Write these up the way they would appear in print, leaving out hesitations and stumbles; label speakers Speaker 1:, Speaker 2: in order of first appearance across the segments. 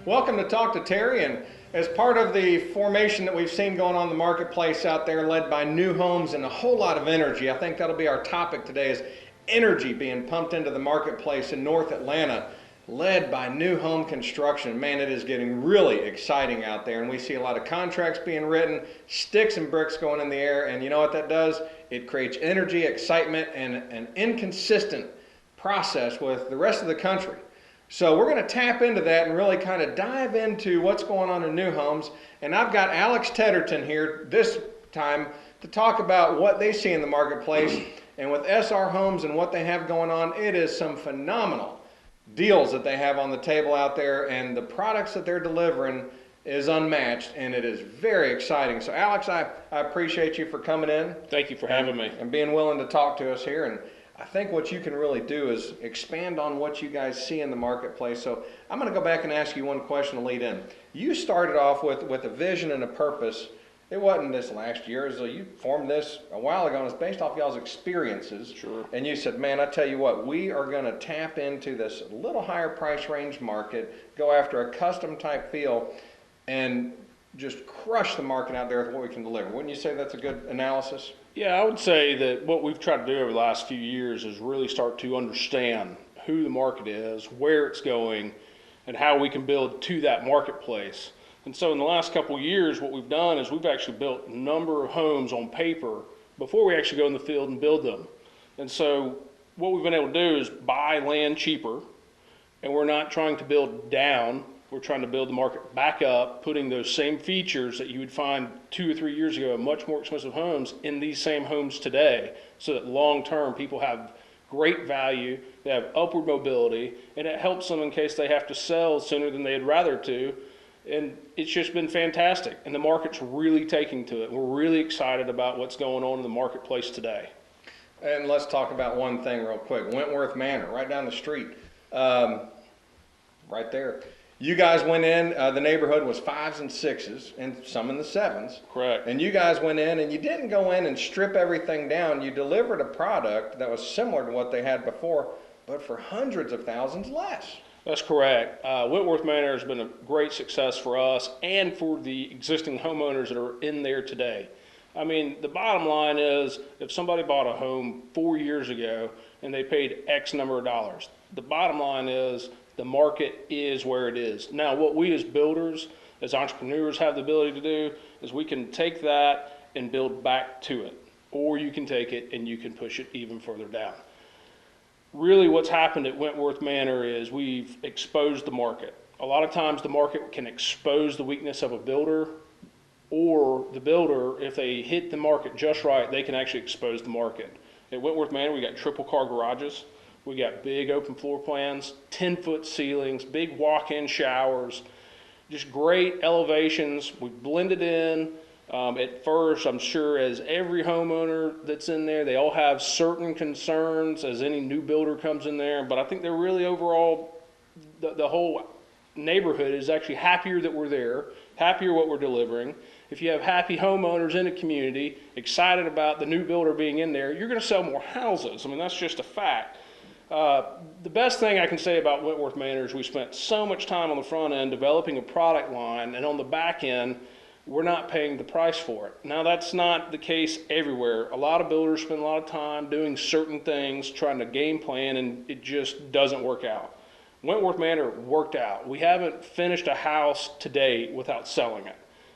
Speaker 1: Welcome to Talk to Terry, and as part of the formation that we've seen going on in the marketplace out there, led by new homes and a whole lot of energy, I think that'll be our topic today, is energy being pumped into the marketplace in North Atlanta, led by new home construction. Man, it is getting really exciting out there, and we see a lot of contracts being written, sticks and bricks going in the air, and you know what that does? It creates energy, excitement, and an inconsistent process with the rest of the country. So we're going to tap into that and really kind of dive into what's going on in new homes. And I've got Alex Tetterton here this time to talk about what they see in the marketplace. And with SR Homes and what they have going on, it is some phenomenal deals that they have on the table out there, and the products that they're delivering is unmatched, and it is very exciting. So Alex, I appreciate you for coming in.
Speaker 2: Thank you for having me.
Speaker 1: And being willing to talk to us here. And I think what you can really do is expand on what you guys see in the marketplace. So I'm going to go back and ask you one question to lead in. You started off with a vision and a purpose. It wasn't this last year. So you formed this a while ago, and it's based off y'all's experiences.
Speaker 2: Sure.
Speaker 1: And you said, man, I tell you what, we are going to tap into this little higher price range market, go after a custom type feel, and just crush the market out there with what we can deliver. Wouldn't you say that's a good analysis?
Speaker 2: Yeah, I would say that what we've tried to do over the last few years is really start to understand who the market is, where it's going, and how we can build to that marketplace. And so in the last couple of years, what we've done is we've actually built a number of homes on paper before we actually go in the field and build them. And so what we've been able to do is buy land cheaper, and we're not trying to build down. We're trying to build the market back up, putting those same features that you would find 2 or 3 years ago in much more expensive homes in these same homes today, so that long term people have great value, they have upward mobility, and it helps them in case they have to sell sooner than they'd rather to. And it's just been fantastic, and the market's really taking to it. We're really excited about what's going on in the marketplace today.
Speaker 1: And let's talk about one thing real quick. Wentworth Manor, right down the street, right there. You guys went in, the neighborhood was 5s and 6s, and some in the 7s.
Speaker 2: Correct.
Speaker 1: And you guys went in, and you didn't go in and strip everything down. You delivered a product that was similar to what they had before, but for hundreds of thousands less.
Speaker 2: That's correct. Wentworth Manor has been a great success for us and for the existing homeowners that are in there today. I mean, the bottom line is, if somebody bought a home 4 years ago and they paid X number of dollars, the bottom line is the market is where it is. Now, what we as builders, as entrepreneurs have the ability to do is we can take that and build back to it, or you can take it and you can push it even further down. Really what's happened at Wentworth Manor is we've exposed the market. A lot of times the market can expose the weakness of a builder, or the builder, if they hit the market just right, they can actually expose the market. At Wentworth Manor, we got triple car garages. We got big open floor plans, 10-foot ceilings, big walk-in showers, just great elevations. We blended in. At first, I'm sure as every homeowner that's in there, they all have certain concerns as any new builder comes in there, but I think they're really overall, the whole neighborhood is actually happier that we're there, happier what we're delivering. If you have happy homeowners in a community, excited about the new builder being in there, you're going to sell more houses. I mean, that's just a fact. The best thing I can say about Wentworth Manor is we spent so much time on the front end developing a product line, and on the back end, we're not paying the price for it. Now, that's not the case everywhere. A lot of builders spend a lot of time doing certain things, trying to game plan, and it just doesn't work out. Wentworth Manor worked out. We haven't finished a house to date without selling it.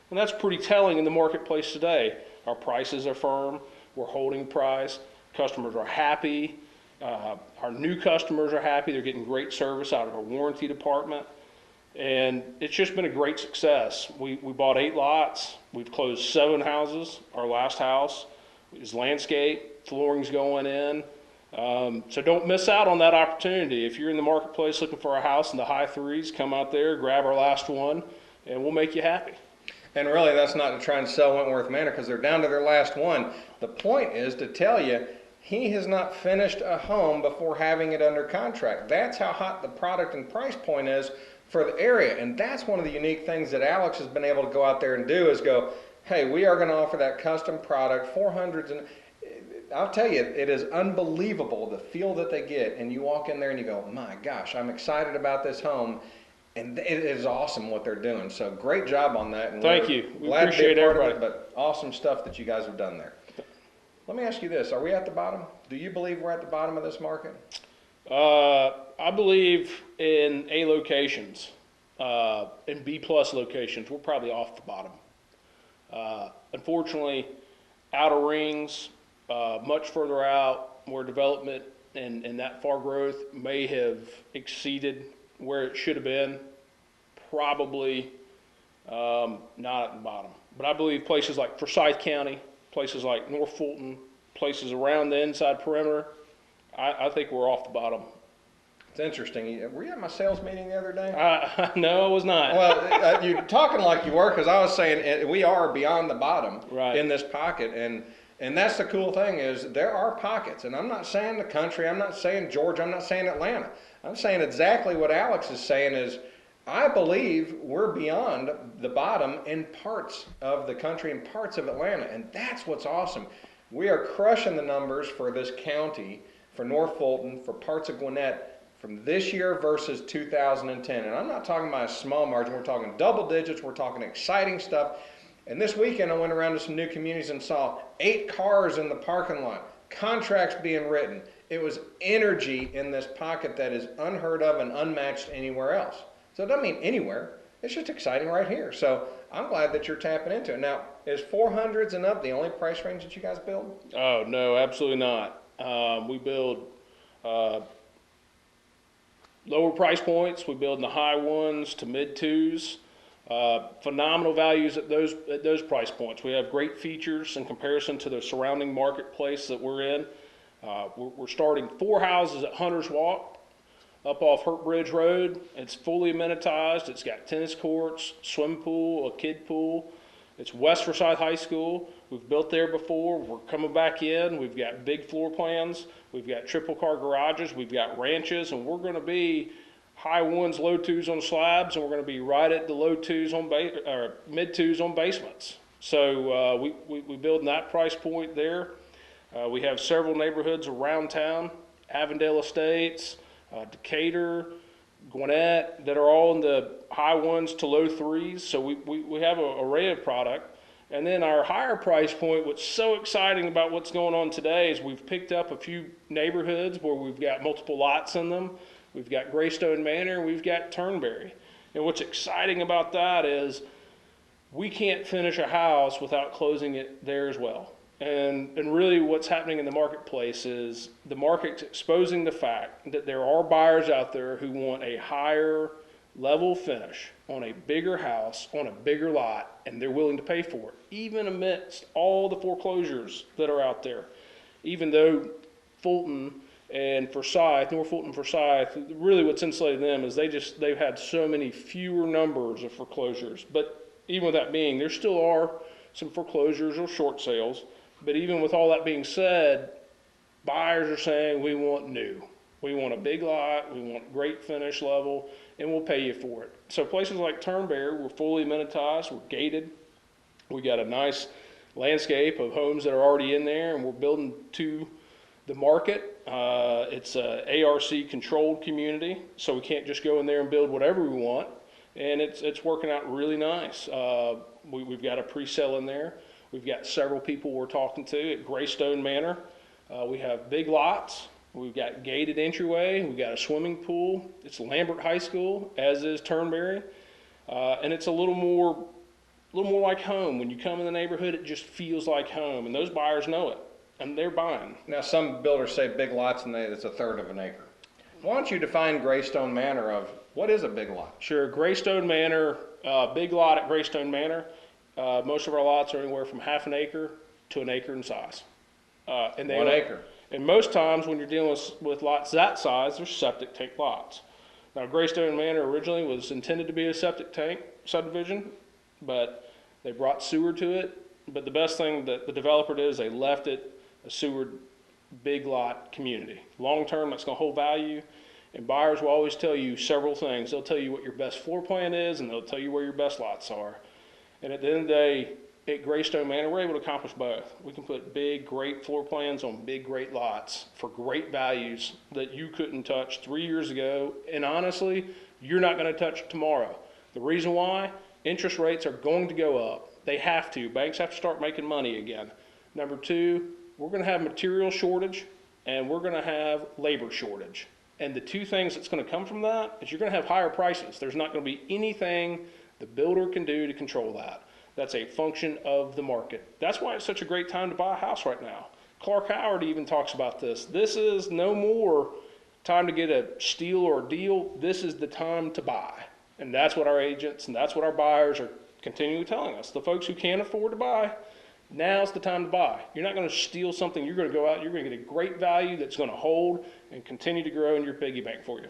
Speaker 2: And that's pretty telling in the marketplace today. Our prices are firm. We're holding price. Customers are happy. Our new customers are happy. They're getting great service out of our warranty department. And it's just been a great success. We bought 8 lots. We've closed 7 houses. Our last house is landscape. Flooring's going in. So don't miss out on that opportunity. If you're in the marketplace looking for a house in the high 3s, come out there, grab our last one, and we'll make you happy.
Speaker 1: And really, that's not to try and sell Wentworth Manor because they're down to their last one. The point is to tell you, he has not finished a home before having it under contract. That's how hot the product and price point is for the area. And that's one of the unique things that Alex has been able to go out there and do is go, hey, we are going to offer that custom product, 400s. And I'll tell you, it is unbelievable the feel that they get. And you walk in there and you go, my gosh, I'm excited about this home. And it is awesome what they're doing. So great job on that. And
Speaker 2: Thank
Speaker 1: we're
Speaker 2: you. We
Speaker 1: glad to be
Speaker 2: appreciate
Speaker 1: a part of
Speaker 2: everybody.
Speaker 1: it, but awesome stuff that you guys have done there. Let me ask you this. Are we at the bottom? Do you believe we're at the bottom of this market?
Speaker 2: I believe in A locations, in B plus locations, we're probably off the bottom. Unfortunately, outer rings, much further out, where development and that far growth may have exceeded where it should have been, probably not at the bottom. But I believe places like Forsyth County, places like North Fulton, places around the inside perimeter, I think we're off the bottom.
Speaker 1: It's interesting. Were you at my sales meeting the other day?
Speaker 2: No, I was not.
Speaker 1: Well, you're talking like you were, because I was saying we are beyond the bottom
Speaker 2: Right.
Speaker 1: in this pocket, and that's the cool thing is there are pockets, and I'm not saying the country, I'm not saying Georgia, I'm not saying Atlanta. I'm saying exactly what Alex is saying is I believe we're beyond the bottom in parts of the country and parts of Atlanta, and that's what's awesome. We are crushing the numbers for this county, for North Fulton, for parts of Gwinnett, from this year versus 2010. And I'm not talking about a small margin, we're talking double digits, we're talking exciting stuff. And this weekend I went around to some new communities and saw 8 cars in the parking lot, contracts being written. It was energy in this pocket that is unheard of and unmatched anywhere else. So it doesn't mean anywhere, it's just exciting right here. So I'm glad that you're tapping into it. Now, is 400s and up the only price range that you guys build?
Speaker 2: Oh, no, absolutely not. We build lower price points. We build in the high ones to mid twos. Phenomenal values at those price points. We have great features in comparison to the surrounding marketplace that we're in. We're starting 4 houses at Hunter's Walk up off Hurt Bridge Road. It's fully amenitized. It's got tennis courts, swim pool, a kid pool. It's West Forsyth High School. We've built there before. We're coming back in. We've got big floor plans. We've got triple car garages. We've got ranches, and we're going to be high ones, low twos on slabs, and we're going to be right at the low twos on or mid twos on basements. So we build in that price point there. We have several neighborhoods around town, Avondale Estates, Decatur, Gwinnett, that are all in the high ones to low threes. So we have an array of product. And then our higher price point, what's so exciting about what's going on today is we've picked up a few neighborhoods where we've got multiple lots in them. We've got Greystone Manor, we've got Turnberry. And what's exciting about that is we can't finish a house without closing it there as well. And really what's happening in the marketplace is the market's exposing the fact that there are buyers out there who want a higher level finish on a bigger house, on a bigger lot, and they're willing to pay for it, even amidst all the foreclosures that are out there. Even though Fulton and Forsyth, North Fulton, Forsyth, really what's insulated them is they've had so many fewer numbers of foreclosures. But even with that being, there still are some foreclosures or short sales. But even with all that being said, buyers are saying we want new. We want a big lot, we want great finish level, and we'll pay you for it. So places like Turnberry, we're fully amenitized, we're gated. We got a nice landscape of homes that are already in there, and we're building to the market. It's a ARC controlled community, so we can't just go in there and build whatever we want. And it's working out really nice. We've got a pre-sale in there. We've got several people we're talking to at Greystone Manor. We have big lots. We've got gated entryway. We've got a swimming pool. It's Lambert High School, as is Turnberry. And it's a little more like home. When you come in the neighborhood, it just feels like home. And those buyers know it, and they're buying.
Speaker 1: Now, some builders say big lots, and it's a third of an acre. Why don't you define Greystone Manor of what is a big lot?
Speaker 2: Sure, Greystone Manor, big lot at Greystone Manor. Most of our lots are anywhere from half an acre to an acre in size. And
Speaker 1: 1 acre.
Speaker 2: And most times when you're dealing with lots that size, they're septic tank lots. Now, Greystone Manor originally was intended to be a septic tank subdivision, but they brought sewer to it. But the best thing that the developer did is they left it a sewered big lot community. Long term, that's going to hold value. And buyers will always tell you several things. They'll tell you what your best floor plan is, and they'll tell you where your best lots are. And at the end of the day, at Greystone Manor, we're able to accomplish both. We can put big, great floor plans on big, great lots for great values that you couldn't touch 3 years ago. And honestly, you're not going to touch it tomorrow. The reason why? Interest rates are going to go up. They have to. Banks have to start making money again. Number two, we're going to have material shortage and we're going to have labor shortage. And the two things that's going to come from that is you're going to have higher prices. There's not going to be anything the builder can do to control that. That's a function of the market. That's why it's such a great time to buy a house right now. Clark Howard even talks about this. This is no more time to get a steal or a deal. This is the time to buy. And that's what our agents and that's what our buyers are continually telling us. The folks who can't afford to buy, now's the time to buy. You're not going to steal something. You're going to go out, you're going to get a great value that's going to hold and continue to grow in your piggy bank for you.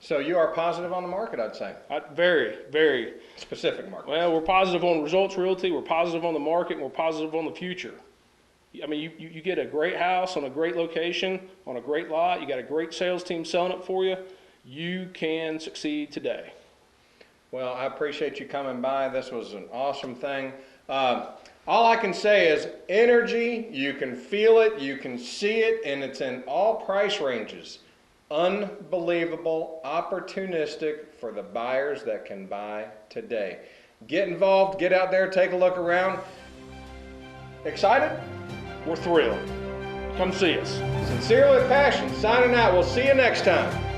Speaker 1: So you are positive on the market, I'd say.
Speaker 2: Very, very.
Speaker 1: Specific market.
Speaker 2: Well, we're positive on Results Realty, we're positive on the market, and we're positive on the future. I mean, you get a great house on a great location, on a great lot, you got a great sales team selling it for you, you can succeed today.
Speaker 1: Well, I appreciate you coming by. This was an awesome thing. All I can say is energy, you can feel it, you can see it, and it's in all price ranges. Unbelievable, opportunistic for the buyers that can buy today. Get involved, get out there, take a look around. Excited?
Speaker 2: We're thrilled. Come see us.
Speaker 1: Sincerely with passion, signing out. We'll see you next time.